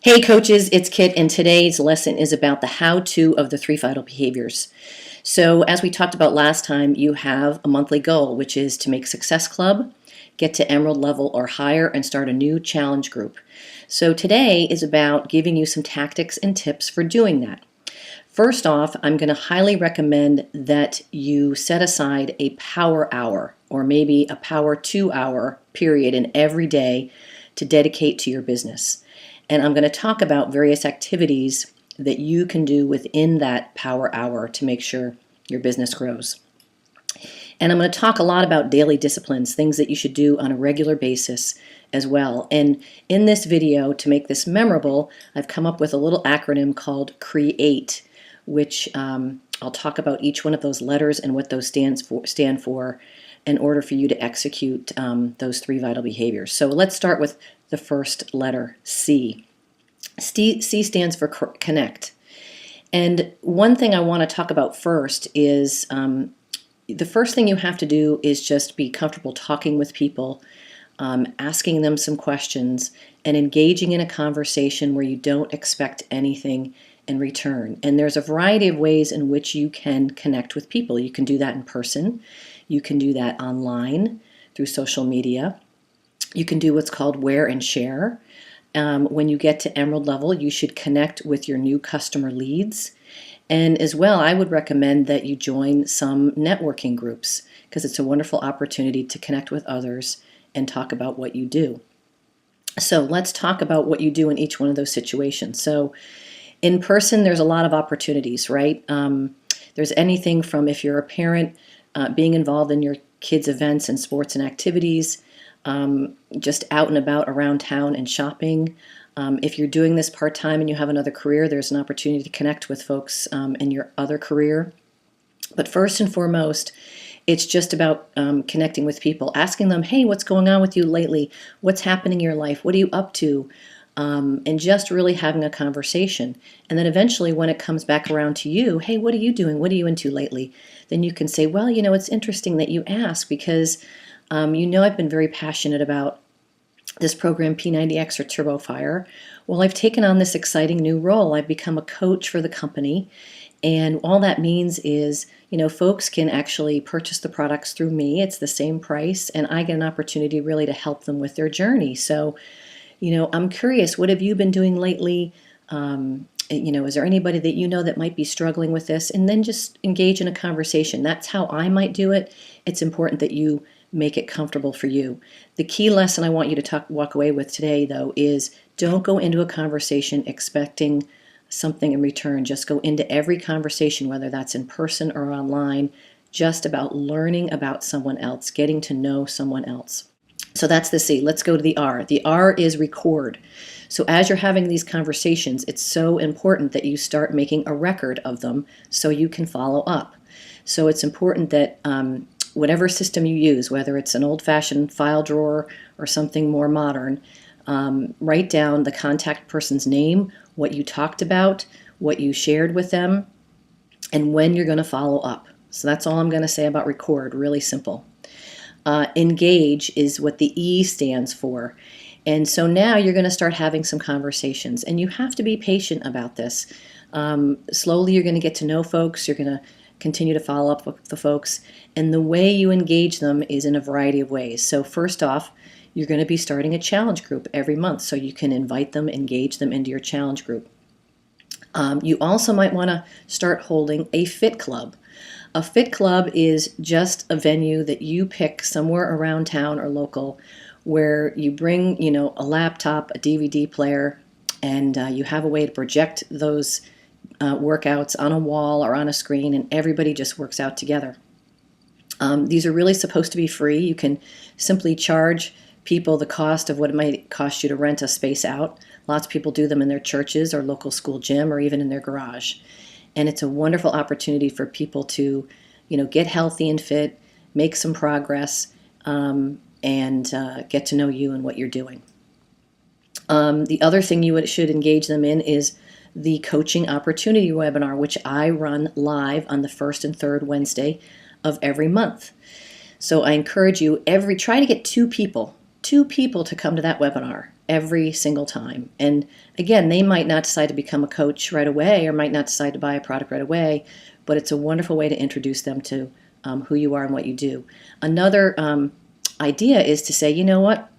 Hey coaches, it's Kit, and today's lesson is about the how-to of the 3 vital behaviors. So as we talked about last time, you have a monthly goal, which is to make Success Club, get to Emerald level or higher, and start a new challenge group. So today is about giving you some tactics and tips for doing that. First off, I'm going to highly recommend that you set aside a power hour or maybe a power 2 hour period in every day to dedicate to your business. And I'm going to talk about various activities that you can do within that power hour to make sure your business grows. And I'm going to talk a lot about daily disciplines, things that you should do on a regular basis as well. And in this video, to make this memorable, I've come up with a little acronym called CREATE, which I'll talk about each one of those letters and what those stand for in order for you to execute those 3 vital behaviors. So let's start with the first letter, C. C stands for connect. And one thing I want to talk about first is the first thing you have to do is just be comfortable talking with people, asking them some questions, and engaging in a conversation where you don't expect anything in return. And there's a variety of ways in which you can connect with people. You can do that in person. You can do that online through social media. You can do what's called wear and share. When you get to Emerald level, you should connect with your new customer leads. And as well, I would recommend that you join some networking groups because it's a wonderful opportunity to connect with others and talk about what you do. So let's talk about what you do in each one of those situations. So in person, there's a lot of opportunities, right? There's anything from, if you're a parent, being involved in your kids' events and sports and activities, just out and about around town and shopping. If you're doing this part-time and you have another career, there's an opportunity to connect with folks in your other career. But first and foremost, it's just about connecting with people, asking them, hey, what's going on with you lately? What's happening in your life? What are you up to? And just really having a conversation. And then eventually when it comes back around to you, hey, what are you doing? What are you into lately? Then you can say, well, it's interesting that you ask because I've been very passionate about this program P90X or TurboFire. Well, I've taken on this exciting new role. I've become a coach for the company. And all that means is, folks can actually purchase the products through me. It's the same price, and I get an opportunity really to help them with their journey. So, I'm curious, what have you been doing lately? Is there anybody that that might be struggling with this? And then just engage in a conversation. That's how I might do it. It's important that you make it comfortable for you. The key lesson I want you to walk away with today, though, is don't go into a conversation expecting something in return. Just go into every conversation, whether that's in person or online, just about learning about someone else, getting to know someone else. So that's the C. Let's go to the R. The R is record. So as you're having these conversations, it's so important that you start making a record of them so you can follow up. So it's important that whatever system you use, whether it's an old-fashioned file drawer or something more modern, write down the contact person's name, what you talked about, what you shared with them, and when you're going to follow up. So that's all I'm going to say about record, really simple. Engage is what the E stands for. And so now you're going to start having some conversations, and you have to be patient about this. Slowly you're going to get to know folks, you're going to continue to follow up with the folks, and the way you engage them is in a variety of ways. So first off, you're going to be starting a challenge group every month, so you can invite them, engage them into your challenge group. You also might want to start holding a fit club. A fit club is just a venue that you pick somewhere around town or local where you bring, a laptop, a DVD player, and you have a way to project those workouts on a wall or on a screen, and everybody just works out together. These are really supposed to be free. You can simply charge people the cost of what it might cost you to rent a space out. Lots of people do them in their churches or local school gym or even in their garage. And it's a wonderful opportunity for people to, get healthy and fit, make some progress, and get to know you and what you're doing. The other thing you should engage them in is the coaching opportunity webinar, which I run live on the first and third Wednesday of every month. So I encourage you, try to get 2 people 2 people to come to that webinar every single time. And again, they might not decide to become a coach right away or might not decide to buy a product right away, but it's a wonderful way to introduce them to who you are and what you do. Another idea is to say, you know what?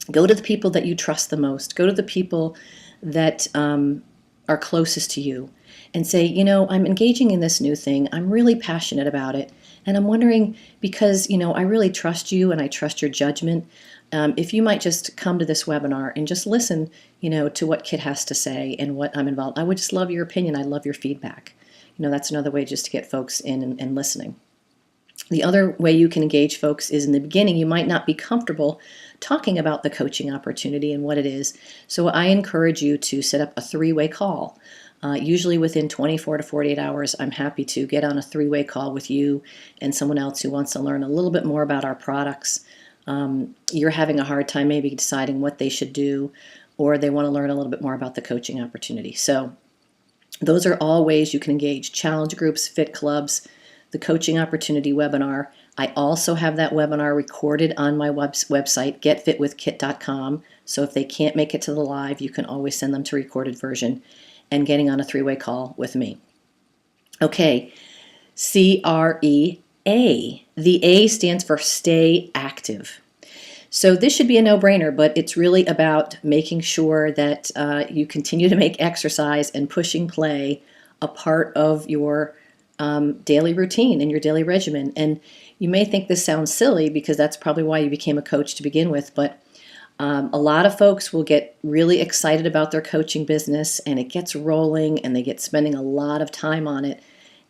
Go to the people that you trust the most. Go to the people that are closest to you and say, you know, I'm engaging in this new thing. I'm really passionate about it. And I'm wondering, because, you know, I really trust you and I trust your judgment, if you might just come to this webinar and just listen, you know, to what Kit has to say and what I'm involved. I would just love your opinion. I love your feedback. You know, that's another way just to get folks in and listening. The other way you can engage folks is in the beginning, you might not be comfortable talking about the coaching opportunity and what it is. So I encourage you to set up a 3-way call. Usually within 24 to 48 hours, I'm happy to get on a 3-way call with you and someone else who wants to learn a little bit more about our products. You're having a hard time maybe deciding what they should do, or they want to learn a little bit more about the coaching opportunity. So those are all ways you can engage: challenge groups, fit clubs, the coaching opportunity webinar. I also have that webinar recorded on my website, getfitwithkit.com. So if they can't make it to the live, you can always send them to recorded version, and getting on a 3-way call with me. Okay, CREA. The A stands for stay active. So this should be a no-brainer, but it's really about making sure that you continue to make exercise and pushing play a part of your daily routine and your daily regimen. And you may think this sounds silly because that's probably why you became a coach to begin with, but a lot of folks will get really excited about their coaching business and it gets rolling and they get spending a lot of time on it.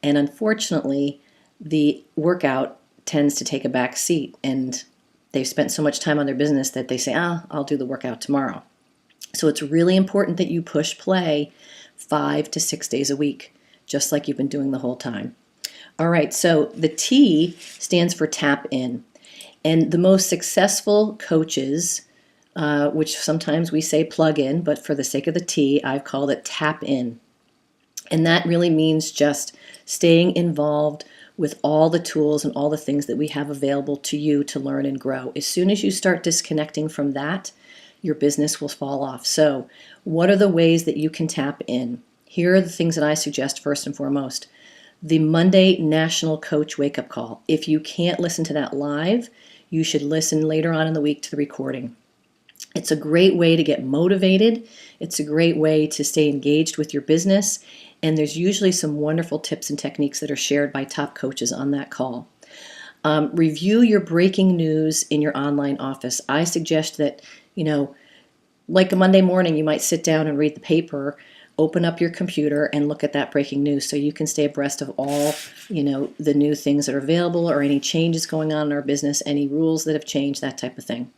And unfortunately, the workout tends to take a back seat and they've spent so much time on their business that they say, I'll do the workout tomorrow. So it's really important that you push play 5 to 6 days a week, just like you've been doing the whole time. All right, so the T stands for tap in. And the most successful coaches, which sometimes we say plug in, but for the sake of the T, I've called it tap in. And that really means just staying involved with all the tools and all the things that we have available to you to learn and grow. As soon as you start disconnecting from that, your business will fall off. So what are the ways that you can tap in? Here are the things that I suggest first and foremost. The Monday National Coach Wake-Up Call. If you can't listen to that live, you should listen later on in the week to the recording. It's a great way to get motivated. It's a great way to stay engaged with your business. And there's usually some wonderful tips and techniques that are shared by top coaches on that call. Review your breaking news in your online office. I suggest that, you know, like a Monday morning, you might sit down and read the paper, open up your computer and look at that breaking news so you can stay abreast of all, you know, the new things that are available or any changes going on in our business, any rules that have changed, that type of thing.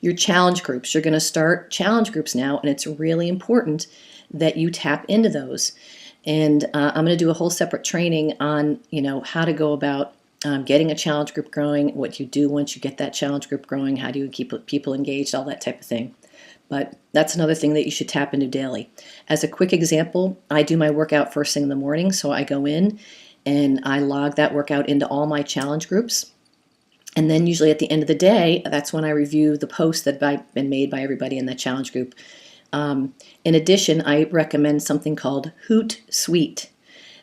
Your challenge groups. You're going to start challenge groups now, and it's really important that you tap into those. And I'm going to do a whole separate training on, you know, how to go about getting a challenge group growing, what you do once you get that challenge group growing, how do you keep people engaged, all that type of thing. But that's another thing that you should tap into daily. As a quick example, I do my workout first thing in the morning, so I go in and I log that workout into all my challenge groups. And then usually at the end of the day, that's when I review the posts that have been made by everybody in that challenge group. In addition, I recommend something called Hootsuite.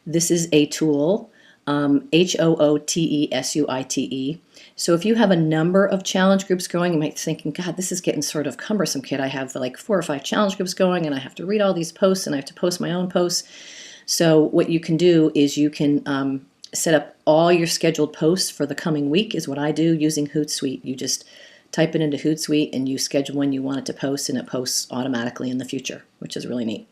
This is a tool, Hootsuite. So if you have a number of challenge groups going, you might be thinking, God, this is getting sort of cumbersome, Kit. I have like 4 or 5 challenge groups going, and I have to read all these posts, and I have to post my own posts. So what you can do is you can set up all your scheduled posts for the coming week, is what I do using Hootsuite. You just type it into Hootsuite and you schedule when you want it to post, and it posts automatically in the future, which is really neat.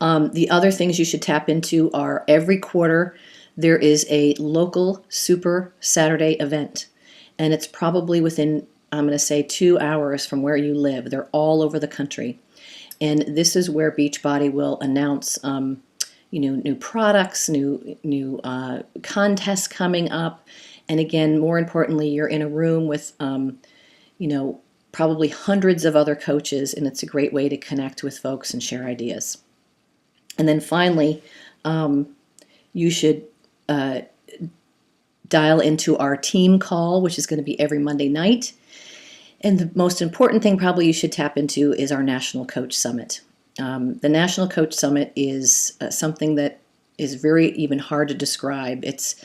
The other things you should tap into are every quarter there is a local Super Saturday event, and it's probably within, I'm going to say, 2 hours from where you live. They're all over the country, and this is where Beachbody will announce new products, new contests coming up. And again, more importantly, you're in a room with, probably hundreds of other coaches, and it's a great way to connect with folks and share ideas. And then finally, you should dial into our team call, which is going to be every Monday night. And the most important thing probably you should tap into is our National Coach Summit. The National Coach Summit is something that is very even hard to describe. It's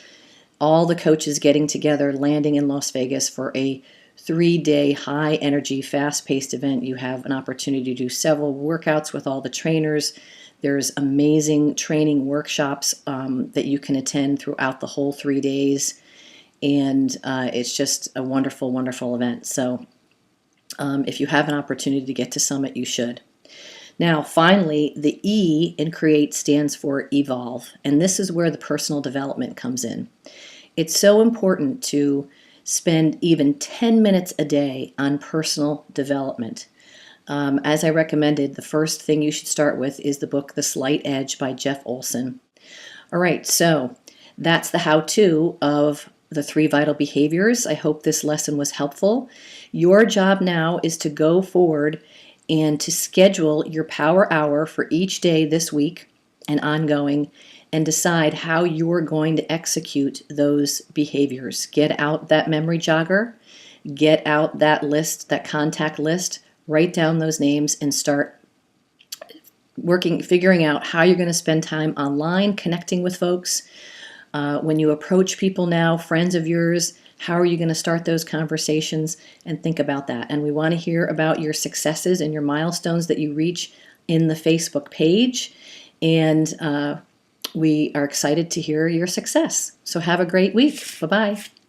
all the coaches getting together, landing in Las Vegas for a 3-day high energy, fast-paced event. You have an opportunity to do several workouts with all the trainers. There's amazing training workshops that you can attend throughout the whole 3 days. And it's just a wonderful, wonderful event. So if you have an opportunity to get to Summit, you should. Now, finally, the E in CREATE stands for evolve. And this is where the personal development comes in. It's so important to spend even 10 minutes a day on personal development. As I recommended, the first thing you should start with is the book The Slight Edge by Jeff Olson. All right, so that's the how-to of the 3 vital behaviors. I hope this lesson was helpful. Your job now is to go forward and to schedule your power hour for each day this week and ongoing, and decide how you're going to execute those behaviors. Get out that memory jogger, get out that list, that contact list, write down those names and start figuring out how you're going to spend time online, connecting with folks. When you approach people now, friends of yours, how are you going to start those conversations? And think about that. And we want to hear about your successes and your milestones that you reach in the Facebook page. And we are excited to hear your success. So have a great week. Bye-bye.